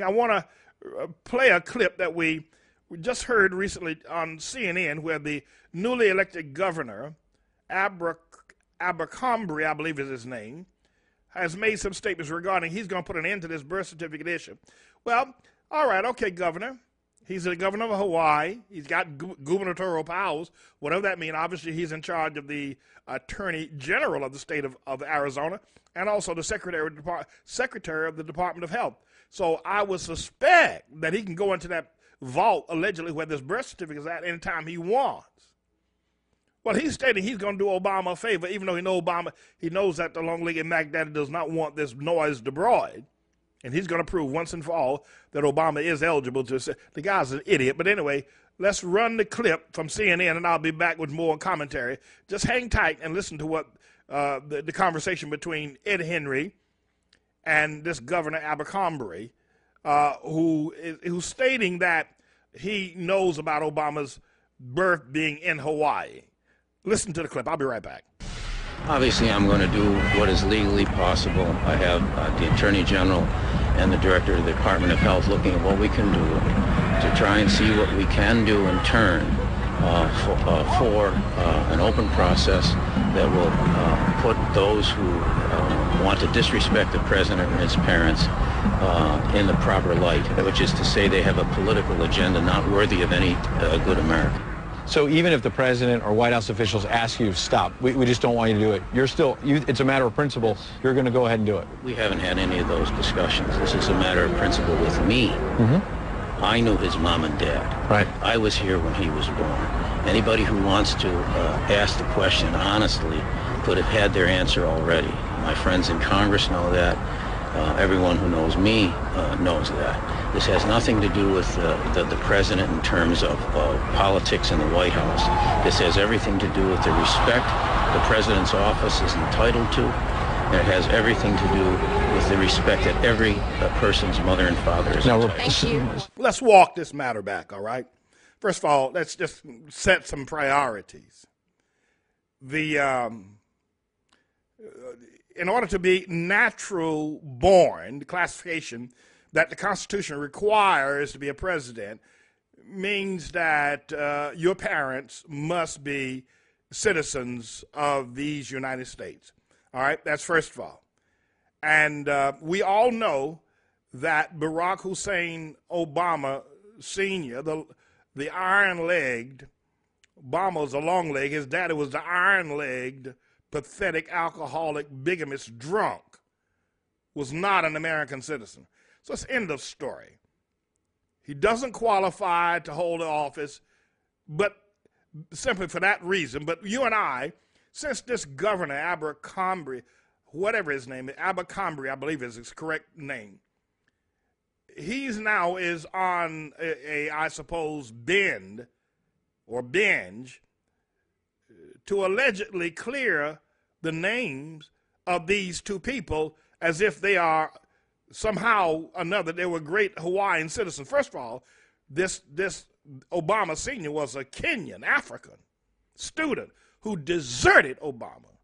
I want to play a clip that we just heard recently on CNN where the newly elected governor, Abercrombie, I believe is his name, has made some statements regarding he's going to put an end to this birth certificate issue. Well, all right, okay, governor. He's the governor of Hawaii. He's got gubernatorial powers, whatever that means. Obviously, he's in charge of the attorney general of the state of Arizona and also the secretary of the Department of Health. So I would suspect that he can go into that vault, allegedly, where this birth certificate is at anytime he wants. Well, he's stating he's going to do Obama a favor, even though he knows that the long-legged Mac Daddy does not want this noise abroad. And he's going to prove once and for all that Obama is eligible to say. The guy's an idiot. But anyway, let's run the clip from CNN, and I'll be back with more commentary. Just hang tight and listen to what the conversation between Ed Henry and this Governor Abercrombie, who's stating that he knows about Obama's birth being in Hawaii. Listen to the clip. I'll be right back. Obviously, I'm going to do what is legally possible. I have the Attorney General and the Director of the Department of Health looking at what we can do to try and see what we can do in turn for an open process that will put those who want to disrespect the President and his parents in the proper light, which is to say they have a political agenda not worthy of any good American. So even if the president or White House officials ask you to stop, we just don't want you to do it. It's a matter of principle. Yes. You're going to go ahead and do it. We haven't had any of those discussions. This is a matter of principle with me. Mm-hmm. I knew his mom and dad. Right. I was here when he was born. Anybody who wants to ask the question honestly could have had their answer already. My friends in Congress know that. Everyone who knows me knows that. This has nothing to do with the president in terms of politics in the White House. This has everything to do with the respect the president's office is entitled to. And it has everything to do with the respect that every person's mother and father is entitled to. Thank you. Let's walk this matter back, all right? First of all, let's just set some priorities. In order to be natural born, the classification that the Constitution requires to be a president means that your parents must be citizens of these United States. All right, that's first of all. And we all know that Barack Hussein Obama Sr., the iron-legged, Obama was a long leg, his daddy was the iron-legged, pathetic, alcoholic, bigamist drunk, was not an American citizen. So it's end of story. He doesn't qualify to hold the office, but simply for that reason. But you and I, since this Governor Abercrombie, whatever his name is, Abercrombie, I believe is his correct name, he's now is on I suppose, binge to allegedly clear the names of these two people as if they are somehow or another, they were great Hawaiian citizens. First of all, this Obama Sr. was a Kenyan, African student who deserted Obama,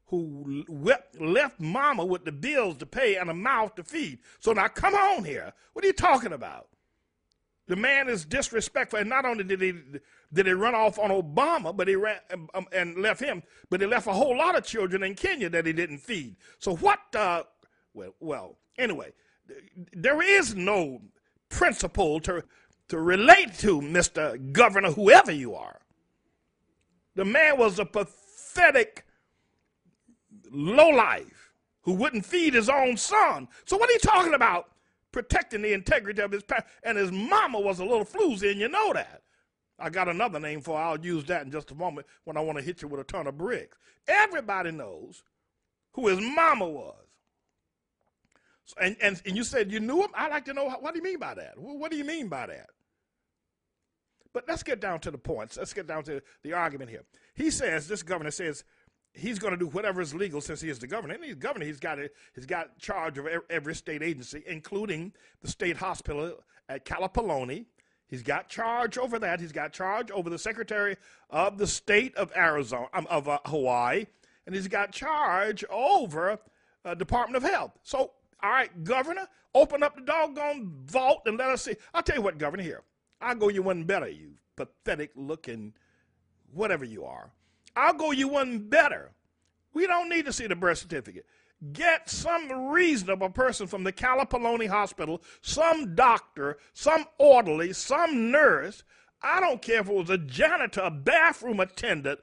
who left mama with the bills to pay and a mouth to feed. So now come on here. What are you talking about? The man is disrespectful, and not only did he run off on Obama, but he ran and left him, but he left a whole lot of children in Kenya that he didn't feed. So what? Anyway, there is no principle to relate to, Mr. Governor, whoever you are. The man was a pathetic lowlife who wouldn't feed his own son. So what are you talking about? Protecting the integrity of his parents. And his mama was a little floozy, and you know that. I got another name for it. I'll use that in just a moment when I want to hit you with a ton of bricks. Everybody knows who his mama was. So, and you said you knew him? I'd like to know, what do you mean by that? What do you mean by that? But let's get down to the points. Let's get down to the argument here. He says, this governor says, he's going to do whatever is legal since he is the governor. And he's governor. He's got charge of every state agency, including the state hospital at Kalapaloni. He's got charge over that. He's got charge over the Secretary of the State of Hawaii, and he's got charge over Department of Health. So All right, Governor, open up the doggone vault and let us see. I'll tell you what, Governor, here. I'll go you one better, you pathetic looking whatever you are. I'll go you one better. We don't need to see the birth certificate. Get some reasonable person from the Calipoloni Hospital, some doctor, some orderly, some nurse. I don't care if it was a janitor, a bathroom attendant.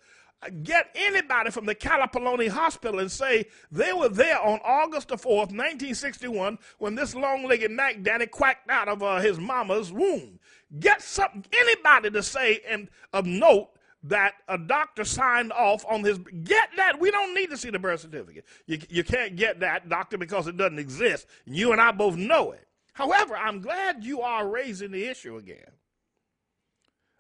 Get anybody from the Calipoloni Hospital and say they were there on August the 4th, 1961, when this long-legged Mac Daddy quacked out of his mama's womb. Get anybody to say of note that a doctor signed off on his. Get that. We don't need to see the birth certificate. You can't get that, doctor, because it doesn't exist. You and I both know it. However, I'm glad you are raising the issue again.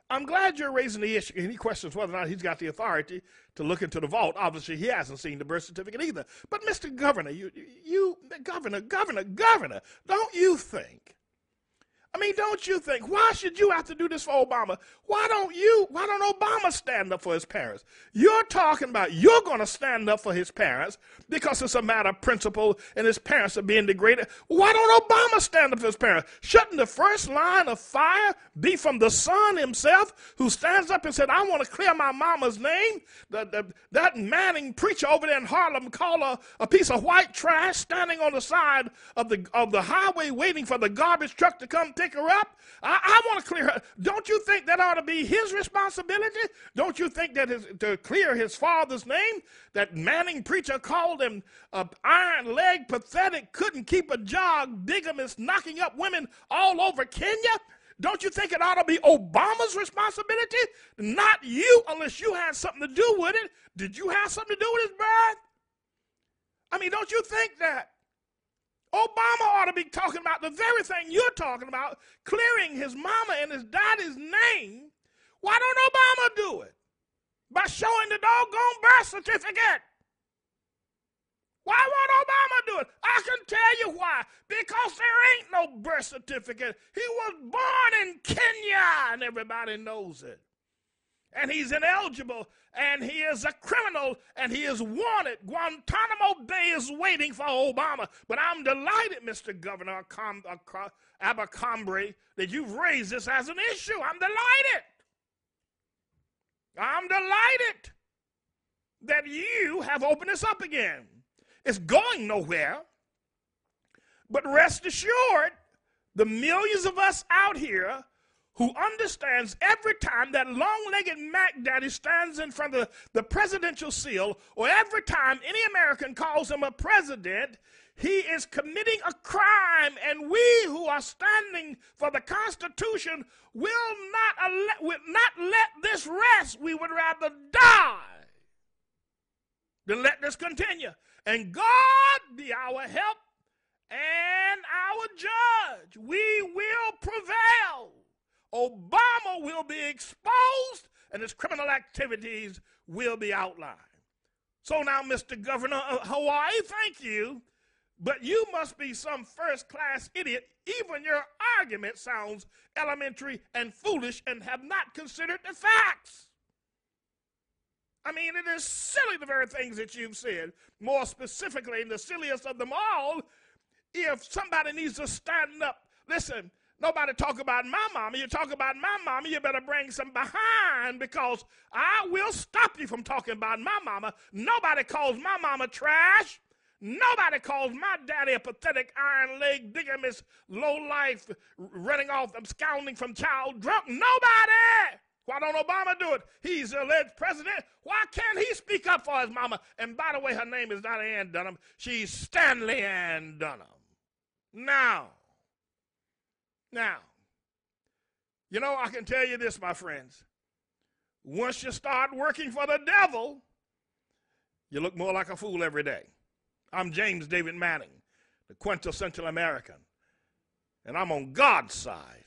I'm glad you're raising the issue. And he questions whether or not he's got the authority to look into the vault. Obviously, he hasn't seen the birth certificate either. But, Mr. Governor, Governor, don't you think? I mean, don't you think? Why should you have to do this for Obama? Why don't Obama stand up for his parents? You're talking about you're going to stand up for his parents because it's a matter of principle and his parents are being degraded. Why don't Obama stand up for his parents? Shouldn't the first line of fire be from the son himself who stands up and said, I want to clear my mama's name? That Manning preacher over there in Harlem called her a piece of white trash standing on the side of the highway waiting for the garbage truck to come pick her up. I want to clear her. Don't you think that ought to be his responsibility? Don't you think that to clear his father's name, that Manning preacher called him iron leg, pathetic, couldn't keep a job, bigamist, knocking up women all over Kenya? Don't you think it ought to be Obama's responsibility? Not you, unless you had something to do with it. Did you have something to do with his birth? I mean, don't you think that Obama ought to be talking about the very thing you're talking about, clearing his mama and his daddy's name? Why don't Obama do it? By showing the doggone birth certificate. Why won't Obama do it? I can tell you why. Because there ain't no birth certificate. He was born in Kenya, and everybody knows it. And he's ineligible, and he is a criminal, and he is wanted. Guantanamo Bay is waiting for Obama. But I'm delighted, Mr. Governor Abercrombie, that you've raised this as an issue. I'm delighted. I'm delighted that you have opened this up again. It's going nowhere. But rest assured, the millions of us out here who understands every time that long-legged Mac Daddy stands in front of the presidential seal, or every time any American calls him a president, he is committing a crime, and we who are standing for the Constitution will not let this rest. We would rather die than let this continue. And God be our help and our judge. We will prevail. Obama will be exposed, and his criminal activities will be outlined. So now, Mr. Governor of Hawaii, thank you, but you must be some first-class idiot. Even your argument sounds elementary and foolish and have not considered the facts. I mean, it is silly, the very things that you've said. More specifically, and the silliest of them all, if somebody needs to stand up, listen, nobody talk about my mama. You talk about my mama, you better bring some behind, because I will stop you from talking about my mama. Nobody calls my mama trash. Nobody calls my daddy a pathetic, iron-leg, bigamist, low-life, running off, absconding from child drunk. Nobody! Why don't Obama do it? He's the alleged president. Why can't he speak up for his mama? And by the way, her name is not Ann Dunham. She's Stanley Ann Dunham. Now, you know, I can tell you this, my friends. Once you start working for the devil, you look more like a fool every day. I'm James David Manning, the quintessential American, and I'm on God's side.